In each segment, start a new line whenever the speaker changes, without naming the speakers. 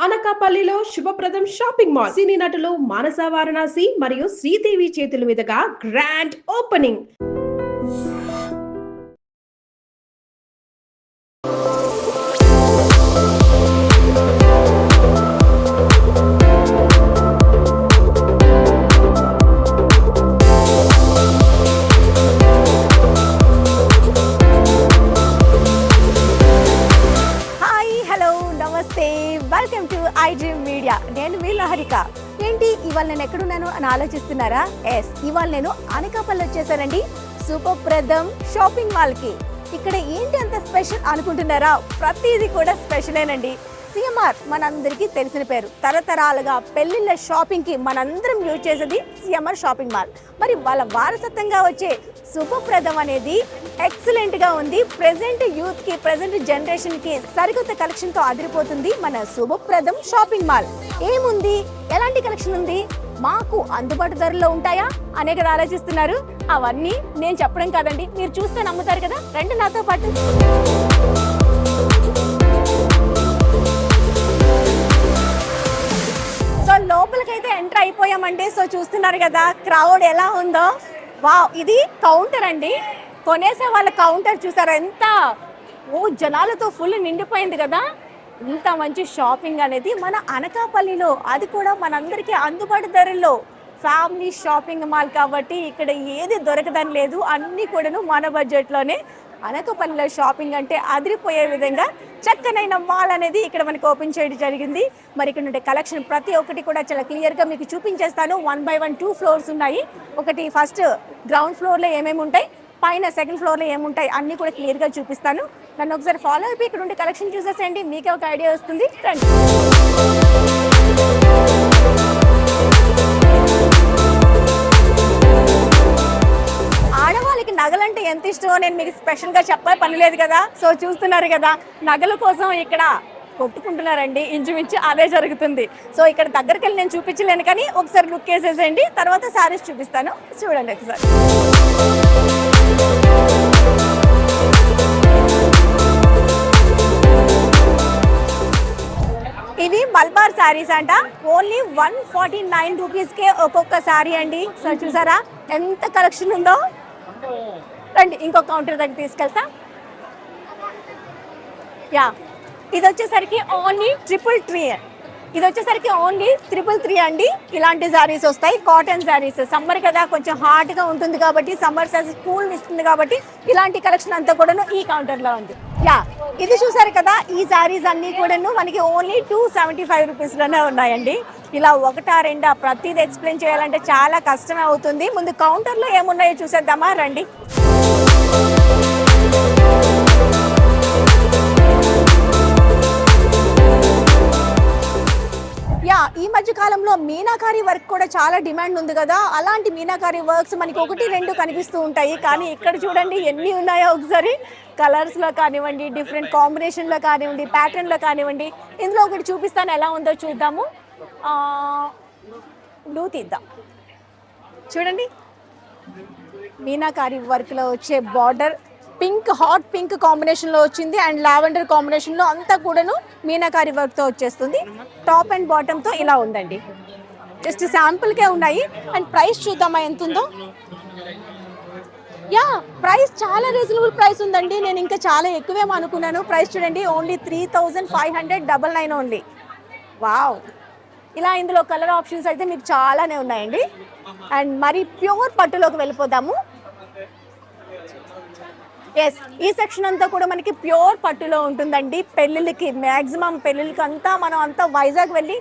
అనకాపల్లిలో శుభప్రదం shopping mall. సినీ నటులు మానస వారణాసి మరియు శ్రీదేవి చేతుల మీదుగా grand opening.
Welcome to iDream media. నేను మీ లహరిక. ఏంటి ఇవాళ నేను ఎక్కడున్నాను అని ఆలోచిస్తున్నారా? ఇవాళ నేను అనకాపల్లి వచ్చేసానండి, శుభప్రదం షాపింగ్ మాల్కి. ఇక్కడ ఏంటి అంత స్పెషల్ అనుకుంటున్నారా? ప్రతిదీ కూడా స్పెషలేనండి. సిఎంఆర్ మనందరికీ తెలిసిన పేరు. తరతరాలుగా పెళ్లిళ్ళ షాపింగ్కి మనందరం యూజ్ చేసేది సిఎంఆర్ షాపింగ్ మాల్. మరి వాళ్ళ వారసత్వంగా వచ్చే శుభప్రదం అనేది ఎక్సలెంట్గా ఉంది. ప్రెజెంట్ యూత్కి, ప్రెజెంట్ జనరేషన్కి సరికొత్త కలెక్షన్తో అదిరిపోతుంది మన శుభప్రదం షాపింగ్ మాల్. ఏముంది, ఎలాంటి కలెక్షన్ ఉంది, మాకు అందుబాటు ధరలో ఉంటాయా అనే కదా ఆలోచిస్తున్నారు. అవన్నీ నేను చెప్పడం కాదండి, మీరు చూస్తే నమ్ముతారు కదా. రండి నాతో పాటు. సో లోపలికైతే ఎంటర్ అయిపోయామండి. సో చూస్తున్నారు కదా క్రౌడ్ ఎలా ఉందో. వావ్, ఇది కౌంటర్ అండి. కొనేసే వాళ్ళ కౌంటర్ చూసారా ఎంత జనాలతో ఫుల్ నిండిపోయింది కదా. ఇంత మంచి షాపింగ్ అనేది మన అనకాపల్లిలో, అది కూడా మనందరికీ అందుబాటు ధరల్లో. ఫ్యామిలీ షాపింగ్ మాల్ కాబట్టి ఇక్కడ ఏది దొరకదని లేదు, అన్నీ కూడాను మన బడ్జెట్లోనే. అనకాపల్లిలో షాపింగ్ అంటే అదిరిపోయే విధంగా చక్కనైన మాల్ అనేది ఇక్కడ మనకి ఓపెన్ చేయడం జరిగింది. మరి ఇక్కడ ఉండే కలెక్షన్ ప్రతి ఒక్కటి కూడా చాలా క్లియర్గా మీకు చూపించేస్తాను. 1 by 1 2 ఫ్లోర్స్ ఉన్నాయి. ఒకటి ఫస్ట్ గ్రౌండ్ ఫ్లోర్లో ఏమేమి ఉంటాయి, పైన సెకండ్ ఫ్లోర్లో ఏముంటాయి అన్నీ కూడా క్లియర్గా చూపిస్తాను. నన్ను ఒకసారి ఫాలో అయిపోయి ఇక్కడ ఉండే కలెక్షన్ చూసేసేయండి, మీకే ఒక ఐడియా వస్తుంది. రండి. ఆడవాళ్ళకి నగలంటే ఎంత ఇష్టమో నేను మీకు స్పెషల్గా చెప్పే పని లేదు కదా. సో చూస్తున్నారు కదా, నగల కోసం ఇక్కడ కొట్టుకుంటున్నారండి. ఇంచుమించు అదే జరుగుతుంది. సో ఇక్కడ దగ్గరికి వెళ్ళి నేను చూపించలేను, కానీ ఒకసారి లుక్ వేసేసేయండి, తర్వాత శారీస్ చూపిస్తాను, చూడండి ఒకసారి. ఇవి మల్బార్ శారీస్ అంట. ఓన్లీ 149 రూపీస్కే ఒక్కొక్క శారీ అండి. సో చూసారా ఎంత కలెక్షన్ ఉందో. రండి ఇంకొక కౌంటర్ దగ్గర తీసుకెళ్తా. యా, ఇది వచ్చేసరికి ఓన్లీ 333. ఇది వచ్చేసరికి ఓన్లీ 333 అండి. ఇలాంటి శారీస్ వస్తాయి, కాటన్ శారీస్. సమ్మర్ కదా, కొంచెం హాట్గా ఉంటుంది కాబట్టి, సమ్మర్ శారీస్ కూల్ ఇస్తుంది కాబట్టి ఇలాంటి కలెక్షన్ అంతా కూడాను ఈ కౌంటర్లో ఉంది. యా, ఇది చూసారు కదా, ఈ శారీస్ అన్నీ కూడాను మనకి ఓన్లీ 275 రూపీస్లోనే ఉన్నాయండి. ఇలా ఒకటా రెండా ప్రతిదీ ఎక్స్ప్లెయిన్ చేయాలంటే చాలా కష్టమే అవుతుంది. ముందు కౌంటర్లో ఏమున్నాయో చూసేద్దామా, రండి. యా, ఈ మధ్య కాలంలో మీనాకారి వర్క్ కూడా చాలా డిమాండ్ ఉంది కదా. అలాంటి మీనాకారి వర్క్స్ మనకి 1 2 కనిపిస్తూ ఉంటాయి, కానీ ఇక్కడ చూడండి ఎన్ని ఉన్నాయో ఒకసారి. కలర్స్లో కానివ్వండి, డిఫరెంట్ కాంబినేషన్లో కానివ్వండి, ప్యాటర్న్లో కానివ్వండి. ఇందులో ఒకటి చూపిస్తాను, ఎలా ఉందో చూద్దాము. బ్లూ తీద్దాం. చూడండి, మీనాకారి వర్క్లో వచ్చే బార్డర్ పింక్, హాట్ పింక్ కాంబినేషన్లో వచ్చింది, అండ్ లావెండర్ కాంబినేషన్లో అంతా కూడాను మీనాకారి వర్క్తో వచ్చేస్తుంది. టాప్ అండ్ బాటమ్తో ఇలా ఉందండి. జస్ట్ శాంపుల్కే ఉన్నాయి. అండ్ ప్రైస్ చూద్దామా ఎంత ఉందో. యా, ప్రైస్ చాలా రీజనబుల్ ప్రైస్ ఉందండి. నేను ఇంకా చాలా ఎక్కువేమో అనుకున్నాను. ప్రైస్ చూడండి, ఓన్లీ 3599 ఓన్లీ. వావ్, ఇలా ఇందులో కలర్ ఆప్షన్స్ అయితే మీకు చాలానే ఉన్నాయండి. అండ్ మరి ప్యూర్ పట్టులోకి వెళ్ళిపోదాము. ఎస్, ఈ సెక్షన్ అంతా కూడా మనకి ప్యూర్ పట్టులో ఉంటుందండి. పెళ్ళిళ్ళకి, మ్యాక్సిమం పెళ్ళిళ్ళకి అంతా మనం అంతా వైజాగ్ వెళ్ళి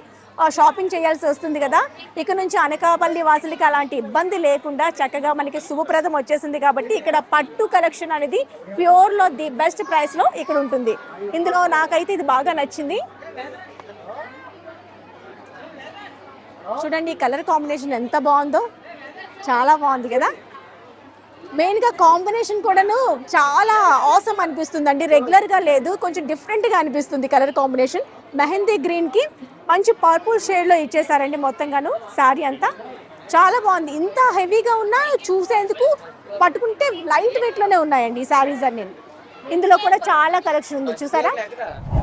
షాపింగ్ చేయాల్సి వస్తుంది కదా. ఇక నుంచి అనకాపల్లి వాసులకి అలాంటి ఇబ్బంది లేకుండా చక్కగా మనకి శుభప్రదం వచ్చేసింది కాబట్టి ఇక్కడ పట్టు కలెక్షన్ అనేది ప్యూర్లో ది బెస్ట్ ప్రైస్లో ఇక్కడ ఉంటుంది. ఇందులో నాకైతే ఇది బాగా నచ్చింది. చూడండి కలర్ కాంబినేషన్ ఎంత బాగుందో, చాలా బాగుంది కదా. మెయిన్గా కాంబినేషన్ కూడాను చాలా ఆసమ్ అనిపిస్తుందండి. రెగ్యులర్గా లేదు, కొంచెం డిఫరెంట్గా అనిపిస్తుంది కలర్ కాంబినేషన్. మెహందీ గ్రీన్కి మంచి పర్పుల్ షేడ్లో ఇచ్చేసారండి మొత్తంగాను. శారీ అంతా చాలా బాగుంది. ఇంత హెవీగా ఉన్నా చూసేందుకు, పట్టుకుంటే లైట్ వెయిట్లోనే ఉన్నాయండి ఈ శారీస్ అన్నీ. ఇందులో కూడా చాలా కలెక్షన్ ఉంది చూసారా.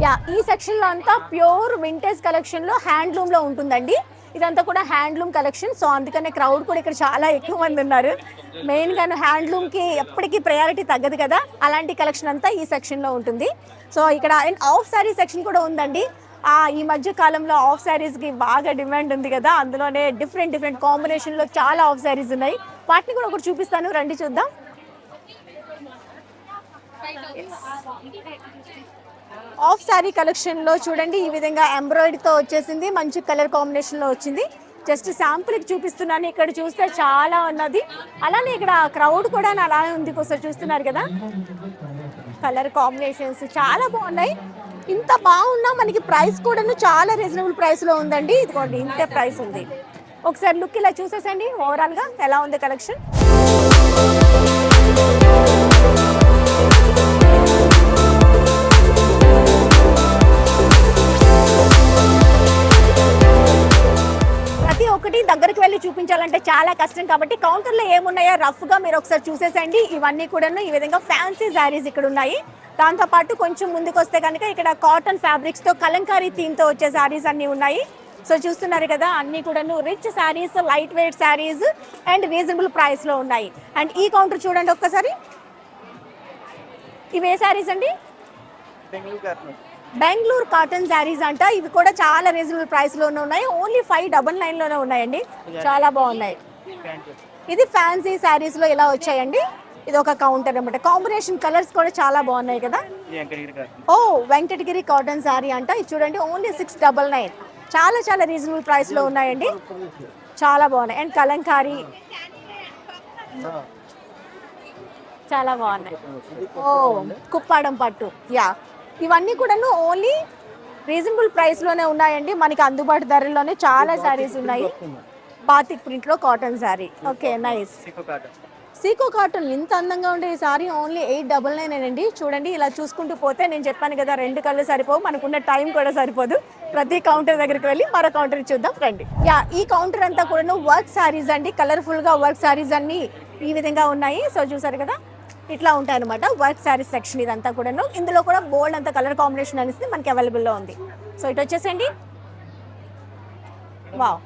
యా, ఈ సెక్షన్ లో అంతా ప్యూర్ వింటేజ్ కలెక్షన్ లో హ్యాండ్లూమ్ లో ఉంటుందండి. ఇదంతా కూడా హ్యాండ్లూమ్ కలెక్షన్. సో అందుకనే క్రౌడ్ కూడా ఇక్కడ చాలా ఎక్కువ మంది ఉన్నారు. మెయిన్ గా హ్యాండ్లూమ్ కి ఎప్పటికీ ప్రయారిటీ తగ్గదు కదా, అలాంటి కలెక్షన్ అంతా ఈ సెక్షన్ లో ఉంటుంది. సో ఇక్కడ ఆఫ్ సారీ సెక్షన్ కూడా ఉందండి. ఈ మధ్య కాలంలో ఆఫ్ సారీస్ కి బాగా డిమాండ్ ఉంది కదా, అందులోనే డిఫరెంట్ కాంబినేషన్ లో చాలా ఆఫ్ సారీస్ ఉన్నాయి. వాటిని కూడా ఒకటి చూపిస్తాను, రండి చూద్దాం. ఆఫ్ సారీ కలెక్షన్ లో చూడండి, ఈ విధంగా ఎంబ్రాయిడరీ తో వచ్చేసింది, మంచి కలర్ కాంబినేషన్ లో వచ్చింది. జస్ట్ శాంపుల్ కి చూపిస్తున్నాను. ఇక్కడ చూస్తే చాలా ఉన్నది, అలానే ఇక్కడ క్రౌడ్ కూడా అలానే ఉంది. ఒకసారి చూస్తున్నారు కదా, కలర్ కాంబినేషన్స్ చాలా బాగున్నాయి. ఇంత బాగున్నా మనకి ప్రైస్ కూడా చాలా రీజనబుల్ ప్రైస్ లో ఉందండి. ఇదిగోండి ఇంతే ప్రైస్ ఉంది. ఒకసారి లుక్ ఇలా చూసేసండి ఓవరాల్ గా ఎలా ఉంది కలెక్షన్. ప్రతి ఒక్కటి దగ్గరికి వెళ్ళి చూపించాలంటే చాలా కష్టం కాబట్టి కౌంటర్లో ఏమున్నాయో రఫ్ గా మీరు ఒకసారి చూసేసండి. ఇవన్నీ కూడా ఈ విధంగా ఫ్యాన్సీ శారీస్ ఇక్కడ ఉన్నాయి. దాంతో పాటు కొంచెం ముందుకు వస్తే కనుక ఇక్కడ కాటన్ ఫ్యాబ్రిక్స్ తో కలంకారీ థీమ్ తో వచ్చే శారీస్ అన్ని ఉన్నాయి. సో చూస్తున్నారు కదా, అన్ని కూడా rich saris, light weight saris and reasonable price లో ఉన్నాయి. అండ్ ఈ కౌంటర్ చూడండి ఒక్కసారి. ఇవి ఏ శారీస్ అండి? బెంగళూరు కాటన్ శారీస్ అంట. ఇవి కూడా చాలా రీజనబుల్ ప్రైస్ లోనే ఉన్నాయి. ఓన్లీ 599 లోనే ఉన్నాయండి. చాలా బాగున్నాయి. ఇది ఫ్యాన్సీ శారీస్ లో ఇలా వచ్చాయండి. ఇది ఒక కౌంటర్ అన్నమాట. కాంబినేషన్ కలర్స్ కూడా చాలా బాగున్నాయి కదా. ఓ, వెంకటగిరి కాటన్ శారీ అంట. ఇది చూడండి ఓన్లీ 699. చాలా రీజనబుల్ ప్రైస్ లో ఉన్నాయండి. చాలా బాగున్నాయి. అండ్ కలంకారీ చాలా బాగున్నాయి. ఓ, కుప్పాడం పట్టు. యా, ఇవన్నీ కూడా ఓన్లీ రీజనబుల్ ప్రైస్ లోనే ఉన్నాయండి. మనకి అందుబాటు ధరల్లోనే చాలా శారీస్ ఉన్నాయి. బాతిక్ ప్రింట్ లో కాటన్ శారీ. Okay, nice. సీకో కాటన్ ఇంత అందంగా ఉండే ఈ సారీ ఓన్లీ 899 అండి. చూడండి ఇలా చూసుకుంటూ పోతే నేను చెప్పాను కదా, 2 కళ్ళు సరిపోవు, మనకున్న టైం కూడా సరిపోదు. ప్రతి కౌంటర్ దగ్గరికి వెళ్ళి మరో కౌంటర్ చూద్దాం రండి. యా, ఈ కౌంటర్ అంతా కూడా వర్క్ సారీస్ అండి. కలర్ఫుల్ గా వర్క్ సారీస్ అన్ని ఈ విధంగా ఉన్నాయి. సో చూసారు కదా, ఇట్లా ఉంటాయి అనమాట వర్క్ సారీస్ సెక్షన్ ఇదంతా కూడాను. ఇందులో కూడా బోల్డ్ అంత కలర్ కాంబినేషన్ అనేది మనకి అవైలబుల్ లో ఉంది. సో ఇటు వచ్చేసండి. వావ్,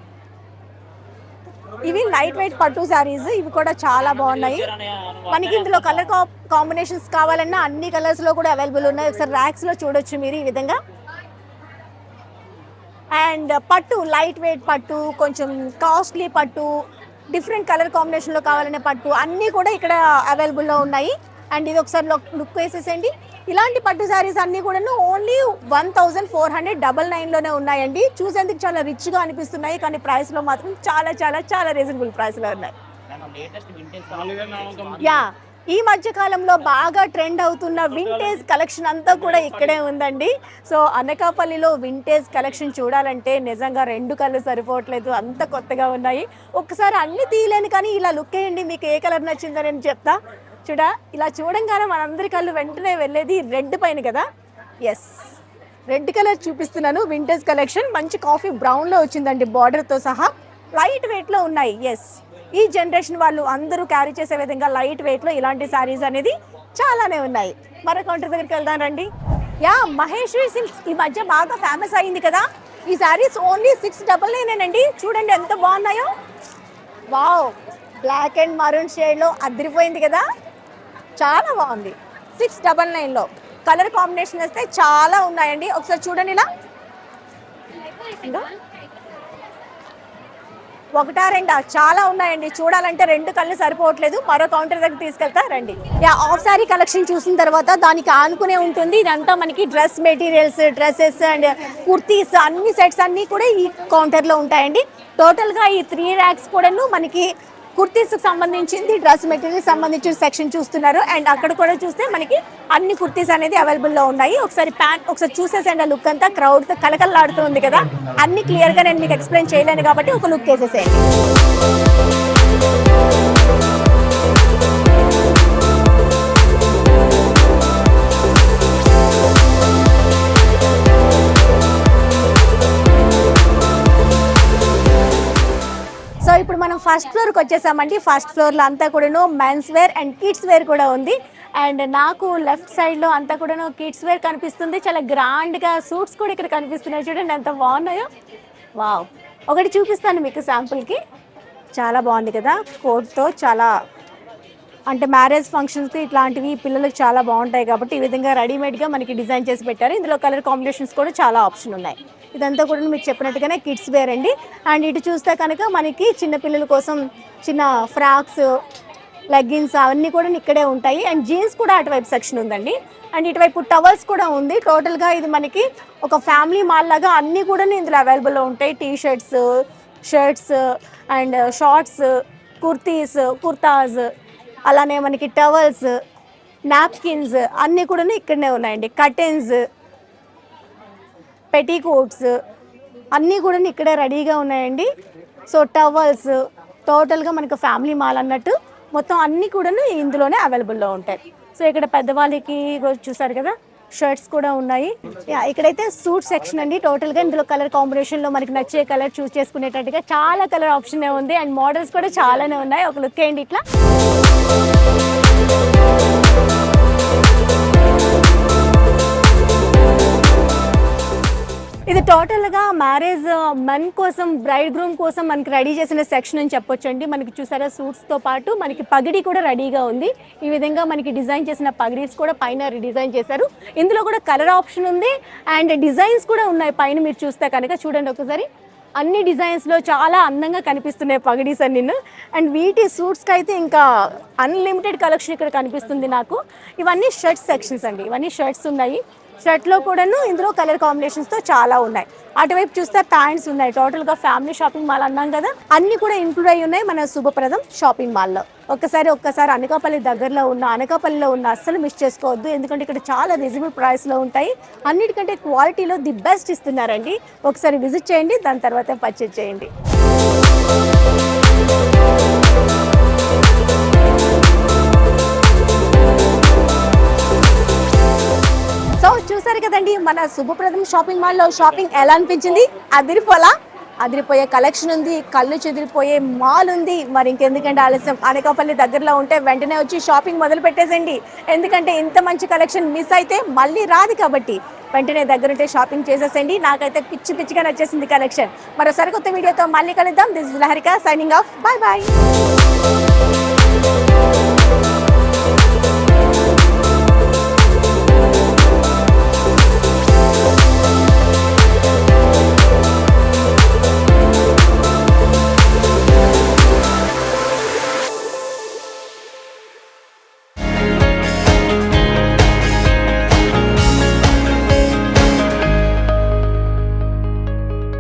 ఇవి లైట్ వెయిట్ పట్టు శారీస్. ఇవి కూడా చాలా బాగున్నాయి. మనకి ఇందులో కలర్ కాంబినేషన్స్ కావాలన్నా అన్ని కలర్స్ లో కూడా అవైలబుల్ ఉన్నాయి. ఒకసారి ర్యాక్స్ లో చూడొచ్చు మీరు ఈ విధంగా. అండ్ పట్టు, లైట్ వెయిట్ పట్టు, కొంచెం కాస్ట్లీ పట్టు, డిఫరెంట్ కలర్ కాంబినేషన్ లో కావాలనే పట్టు అన్నీ కూడా ఇక్కడ అవైలబుల్ లో ఉన్నాయి. అండ్ ఇది ఒకసారి లుక్ వేసేసండి. ఇలాంటి పట్టు శారీస్ అన్ని కూడా ఓన్లీ 1499 లోనే ఉన్నాయండి. చూసేందుకు చాలా రిచ్ గా అనిపిస్తున్నాయి, కానీ ప్రైస్ లో మాత్రం చాలా రీజనబుల్ ప్రైస్ లో ఉన్నాయి. యా, ఈ మధ్య కాలంలో బాగా ట్రెండ్ అవుతున్న వింటేజ్ కలెక్షన్ అంతా కూడా ఇక్కడే ఉందండి. సో అనకాపల్లిలో వింటేజ్ కలెక్షన్ చూడాలంటే నిజంగా 2 కళ్ళు సరిపోవట్లేదు, అంత కొత్తగా ఉన్నాయి. ఒక్కసారి అన్ని తీయలేను, కానీ ఇలా లుక్ వేయండి, మీకు ఏ కలర్ నచ్చిందో నేను చెప్తా. ఇలా చూడంగానే మనందరి కళ్ళు వెంటనే వెళ్ళేది రెడ్ పైన కదా. ఎస్, రెడ్ కలర్ చూపిస్తున్నాను. వింటేజ్ కలెక్షన్ మంచి కాఫీ బ్రౌన్ లో వచ్చిందండి, బార్డర్ తో సహా. లైట్ వెయిట్ లో ఉన్నాయి. ఎస్, ఈ జనరేషన్ వాళ్ళు అందరూ క్యారీ చేసే విధంగా లైట్ వెయిట్ లో ఇలాంటి శారీస్ అనేది చాలానే ఉన్నాయి. మరో కౌంటర్ దగ్గరికి వెళ్దాం రండి. యా, మహేశ్వరి సిల్క్స్ ఈ మధ్య బాగా ఫేమస్ అయింది కదా. ఈ శారీస్ ఓన్లీ 699 అండి. చూడండి ఎంత బాగున్నాయో. Wow, black and maroon shade లో అదిరిపోయింది కదా, చాలా బాగుంది. 699 లో కలర్ కాంబినేషన్ వస్తే చాలా ఉన్నాయండి. ఒకసారి చూడండి ఇలా. ఒకటా రెండా, చాలా ఉన్నాయండి. చూడాలంటే 2 కళ్ళు సరిపోవట్లేదు. మరో కౌంటర్ దగ్గర తీసుకెళ్తా రండి. యా, ఆఫ్ సారీ కలెక్షన్ చూసిన తర్వాత దానికి ఆనుకునే ఉంటుంది. ఇదంతా మనకి dress materials, dresses and kurtis అన్ని సెట్స్ అన్ని కూడా ఈ కౌంటర్ లో ఉంటాయండి. టోటల్ గా ఈ 3 ర్యాక్స్ కూడాను మనకి కుర్తీస్ సంబంధించింది, డ్రెస్ మెటీరియల్ సంబంధించిన సెక్షన్ చూస్తున్నారు. అండ్ అక్కడ కూడా చూస్తే మనకి అన్ని కుర్తీస్ అనేది అవైలబుల్ లో ఉన్నాయి. ఒకసారి చూసేసేయండి. ఆ లుక్ అంతా క్రౌడ్ తో కలకల్లాడుతుంది కదా. అన్ని క్లియర్ గా నేను మీకు ఎక్స్ప్లెయిన్ చేయలేను కాబట్టి ఒక లుక్ వేసేసేయండి. సో ఇప్పుడు మనం ఫస్ట్ ఫ్లోర్కి వచ్చేసామండి. ఫస్ట్ ఫ్లోర్లో అంతా కూడా men's wear and kids wear కూడా ఉంది. అండ్ నాకు లెఫ్ట్ సైడ్లో అంతా కూడా కిడ్స్ వేర్ కనిపిస్తుంది. చాలా గ్రాండ్గా సూట్స్ కూడా ఇక్కడ కనిపిస్తున్నాయి. చూడండి ఎంత బాగున్నాయో. వావ్, ఒకటి చూపిస్తాను మీకు శాంపుల్కి. చాలా బాగుంది కదా, కోట్తో. చాలా అంటే మ్యారేజ్ ఫంక్షన్స్కి ఇట్లాంటివి పిల్లలకు చాలా బాగుంటాయి కాబట్టి ఈ విధంగా రెడీమేడ్గా మనకి డిజైన్ చేసి పెట్టారు. ఇందులో కలర్ కాంబినేషన్స్ కూడా చాలా ఆప్షన్ ఉన్నాయి. ఇదంతా కూడా మీకు చెప్పినట్టుగానే కిడ్స్ వేర్ అండి. అండ్ ఇటు చూస్తే కనుక మనకి చిన్నపిల్లల కోసం చిన్న ఫ్రాక్స్, లెగ్గిన్స్ అవన్నీ కూడా ఇక్కడే ఉంటాయి. అండ్ జీన్స్ కూడా అటువైపు సెక్షన్ ఉందండి. అండ్ ఇటువైపు టవల్స్ కూడా ఉంది. టోటల్గా ఇది మనకి ఒక ఫ్యామిలీ మాల్ లాగా అన్నీ కూడా ఇందులో అవైలబుల్లో ఉంటాయి. T shirts, shirts and shorts, kurtis, kurtas, అలానే మనకి టవల్స్, నాప్కిన్స్ అన్నీ కూడా ఇక్కడనే ఉన్నాయండి. కర్టెన్స్, పెట్టీకోట్స్ అన్నీ కూడా ఇక్కడే రెడీగా ఉన్నాయండి. సో టవల్స్ టోటల్గా మనకు ఫ్యామిలీ మాల్ అన్నట్టు మొత్తం అన్నీ కూడా ఇందులోనే అవైలబుల్లో ఉంటాయి. సో ఇక్కడ పెద్దవాళ్ళకి చూసారు కదా షర్ట్స్ కూడా ఉన్నాయి. ఇక్కడైతే సూట్ సెక్షన్ అండి. టోటల్గా ఇందులో కలర్ కాంబినేషన్లో మనకి నచ్చే కలర్ చూస్ చేసుకునేటట్టుగా చాలా కలర్ ఆప్షన్ ఉంది. అండ్ మోడల్స్ కూడా చాలానే ఉన్నాయి. ఒక లుక్ ఏంటి ఇట్లా. ఇది టోటల్గా మ్యారేజ్ మెన్ కోసం, బ్రైడ్ గ్రూమ్ కోసం మనకి రెడీ చేసిన సెక్షన్ అని చెప్పొచ్చు అండి. మనకి చూసారా సూట్స్తో పాటు మనకి పగిడి కూడా రెడీగా ఉంది. ఈ విధంగా మనకి డిజైన్ చేసిన పగిడీస్ కూడా పైన రీడిజైన్ చేశారు. ఇందులో కూడా కలర్ ఆప్షన్ ఉంది అండ్ డిజైన్స్ కూడా ఉన్నాయి పైన. మీరు చూస్తే కనుక చూడండి ఒకసారి, అన్ని డిజైన్స్లో చాలా అందంగా కనిపిస్తున్నాయి పగిడీస్ అన్ని. అండ్ వీటి సూట్స్కి అయితే ఇంకా అన్లిమిటెడ్ కలెక్షన్ ఇక్కడ కనిపిస్తుంది నాకు. ఇవన్నీ షర్ట్స్ సెక్షన్స్ అండి. ఇవన్నీ షర్ట్స్ ఉన్నాయి. షర్ట్లో కూడాను ఇందులో కలర్ కాంబినేషన్స్తో చాలా ఉన్నాయి. అటువైపు చూస్తే ప్యాంట్స్ ఉన్నాయి. టోటల్గా ఫ్యామిలీ షాపింగ్ మాల్ అన్నాం కదా, అన్నీ కూడా ఇంక్లూడ్ అయ్యి ఉన్నాయి మన శుభప్రదం షాపింగ్ మాల్లో. ఒక్కసారి అనకాపల్లి దగ్గరలో ఉన్న, అనకాపల్లిలో ఉన్న అస్సలు మిస్ చేసుకోవద్దు. ఎందుకంటే ఇక్కడ చాలా రీజనబుల్ ప్రైస్లో ఉంటాయి. అన్నిటికంటే క్వాలిటీలో ది బెస్ట్ ఇస్తున్నారండి. ఒకసారి విజిట్ చేయండి, దాని తర్వాత పర్చేజ్ చేయండి. సో చూసారు కదండి మన శుభప్రదం షాపింగ్ మాల్లో షాపింగ్ ఎలా అనిపించింది? అదిరిపోయే కలెక్షన్ ఉంది, కళ్ళు చెదిరిపోయే మాల్ ఉంది. మరి ఇంకెందుకంటే ఆలస్యం, అనకాపల్లి దగ్గరలో ఉంటే వెంటనే వచ్చి షాపింగ్ మొదలు పెట్టేసండి. ఎందుకంటే ఇంత మంచి కలెక్షన్ మిస్ అయితే మళ్ళీ రాదు కాబట్టి వెంటనే దగ్గరుంటే షాపింగ్ చేసేసండి. నాకైతే పిచ్చిగా నచ్చేసింది కలెక్షన్. మరోసారి కొత్త వీడియోతో మళ్ళీ కలుద్దాం. This is Laharika signing off. Bye bye.